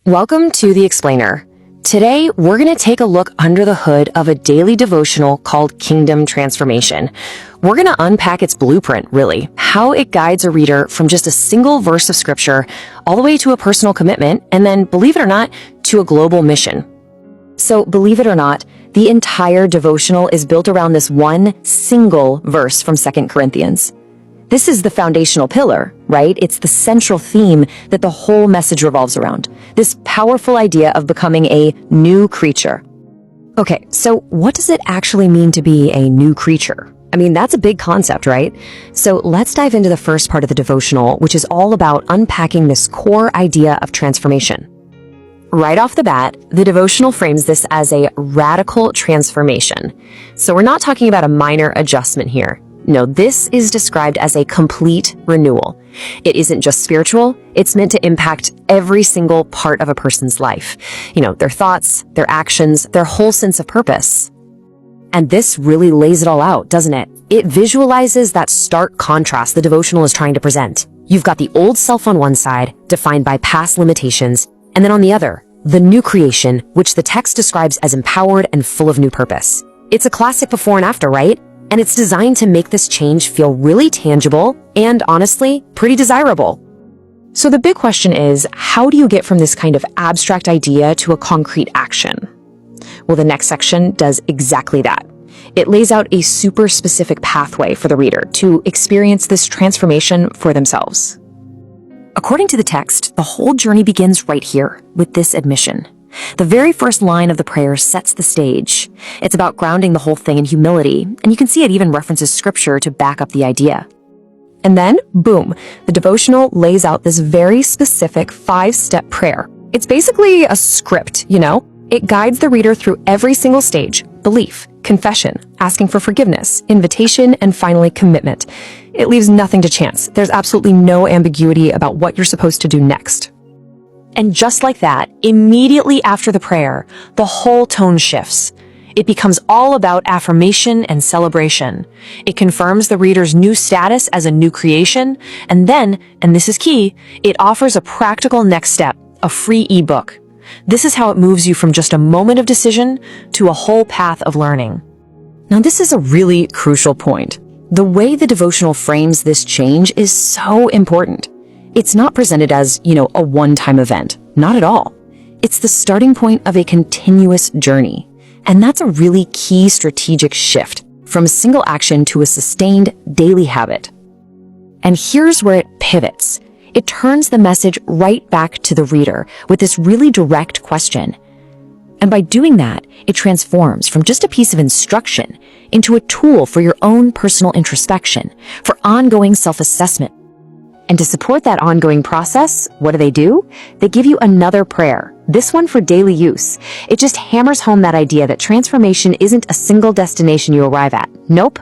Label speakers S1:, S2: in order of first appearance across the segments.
S1: Welcome to The Explainer. Today, we're going to take a look under the hood of a daily devotional called Kingdom Transformation. We're going to unpack its blueprint, really, how it guides a reader from just a single verse of scripture all the way to a personal commitment, and then, believe it or not, to a global mission. So, believe it or not, the entire devotional is built around this one single verse from 2 Corinthians. This is the foundational pillar, right? It's the central theme that the whole message revolves around. This powerful idea of becoming a new creature. Okay, so what does it actually mean to be a new creature? I mean, that's a big concept, right? So let's dive into the first part of the devotional, which is all about unpacking this core idea of transformation. Right off the bat, the devotional frames this as a radical transformation. So we're not talking about a minor adjustment here. No, this is described as a complete renewal. It isn't just spiritual, it's meant to impact every single part of a person's life. Their thoughts, their actions, their whole sense of purpose. And this really lays it all out, doesn't it? It visualizes that stark contrast the devotional is trying to present. You've got the old self on one side, defined by past limitations, and then on the other, the new creation, which the text describes as empowered and full of new purpose. It's a classic before and after, right? And it's designed to make this change feel really tangible and, honestly, pretty desirable. So the big question is, how do you get from this kind of abstract idea to a concrete action? Well, the next section does exactly that. It lays out a super specific pathway for the reader to experience this transformation for themselves. According to the text, the whole journey begins right here with this admission. The very first line of the prayer sets the stage. It's about grounding the whole thing in humility, and you can see it even references scripture to back up the idea. And then, boom, the devotional lays out this very specific 5-step prayer. It's basically a script, It guides the reader through every single stage: belief, confession, asking for forgiveness, invitation, and finally commitment. It leaves nothing to chance. There's absolutely no ambiguity about what you're supposed to do next. And just like that, immediately after the prayer, the whole tone shifts. It becomes all about affirmation and celebration. It confirms the reader's new status as a new creation, and then, and this is key, it offers a practical next step, a free ebook. This is how it moves you from just a moment of decision to a whole path of learning. Now, this is a really crucial point. The way the devotional frames this change is so important. It's not presented as, a one-time event. Not at all. It's the starting point of a continuous journey. And that's a really key strategic shift from a single action to a sustained daily habit. And here's where it pivots. It turns the message right back to the reader with this really direct question. And by doing that, it transforms from just a piece of instruction into a tool for your own personal introspection, for ongoing self-assessment. And to support that ongoing process, what do? They give you another prayer, this one for daily use. It just hammers home that idea that transformation isn't a single destination you arrive at. Nope,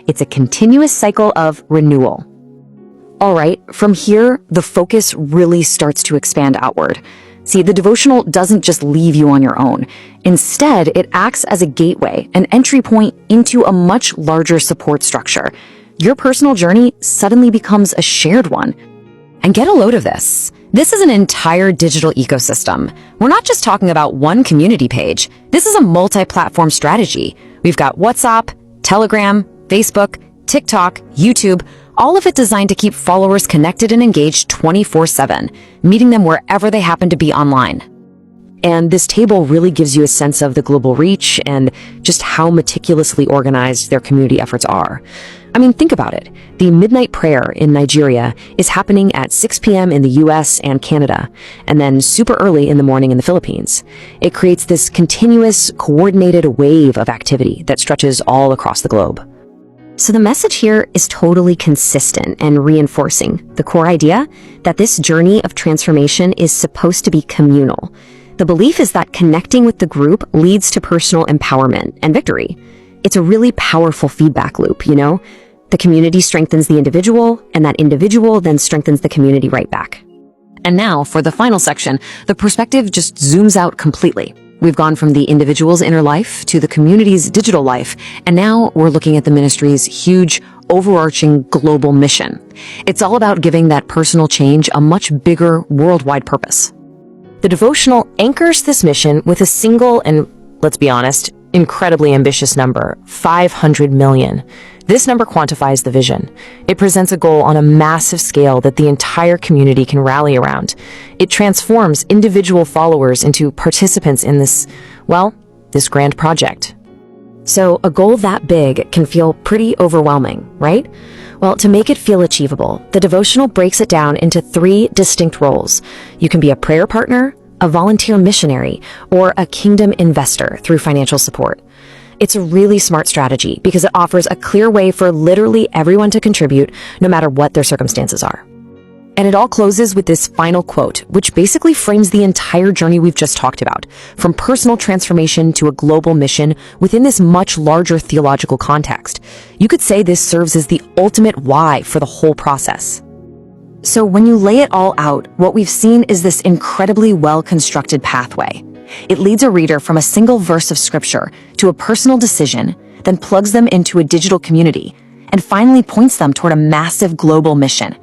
S1: it's a continuous cycle of renewal. All right, from here, the focus really starts to expand outward. See, the devotional doesn't just leave you on your own. Instead, it acts as a gateway, an entry point into a much larger support structure. Your personal journey suddenly becomes a shared one. And get a load of this. This is an entire digital ecosystem. We're not just talking about one community page. This is a multi-platform strategy. We've got WhatsApp, Telegram, Facebook, TikTok, YouTube, all of it designed to keep followers connected and engaged 24/7, meeting them wherever they happen to be online. And this table really gives you a sense of the global reach and just how meticulously organized their community efforts are. I mean, think about it. The midnight prayer in Nigeria is happening at 6 p.m. in the US and Canada, and then super early in the morning in the Philippines. It creates this continuous, coordinated wave of activity that stretches all across the globe. So the message here is totally consistent and reinforcing the core idea that this journey of transformation is supposed to be communal. The belief is that connecting with the group leads to personal empowerment and victory. It's a really powerful feedback loop, The community strengthens the individual, and that individual then strengthens the community right back. And now, for the final section, the perspective just zooms out completely. We've gone from the individual's inner life to the community's digital life, and now we're looking at the ministry's huge, overarching global mission. It's all about giving that personal change a much bigger worldwide purpose. The devotional anchors this mission with a single and, let's be honest, incredibly ambitious number, 500 million. This number quantifies the vision. It presents a goal on a massive scale that the entire community can rally around. It transforms individual followers into participants in this grand project. So a goal that big can feel pretty overwhelming, right? Well, to make it feel achievable, the devotional breaks it down into 3 distinct roles. You can be a prayer partner, a volunteer missionary, or a kingdom investor through financial support. It's a really smart strategy because it offers a clear way for literally everyone to contribute, no matter what their circumstances are. And it all closes with this final quote, which basically frames the entire journey we've just talked about, from personal transformation to a global mission within this much larger theological context. You could say this serves as the ultimate why for the whole process. So when you lay it all out, what we've seen is this incredibly well-constructed pathway. It leads a reader from a single verse of scripture to a personal decision, then plugs them into a digital community, and finally points them toward a massive global mission.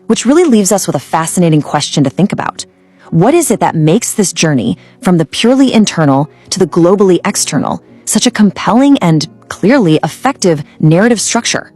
S1: Which really leaves us with a fascinating question to think about. What is it that makes this journey from the purely internal to the globally external such a compelling and clearly effective narrative structure?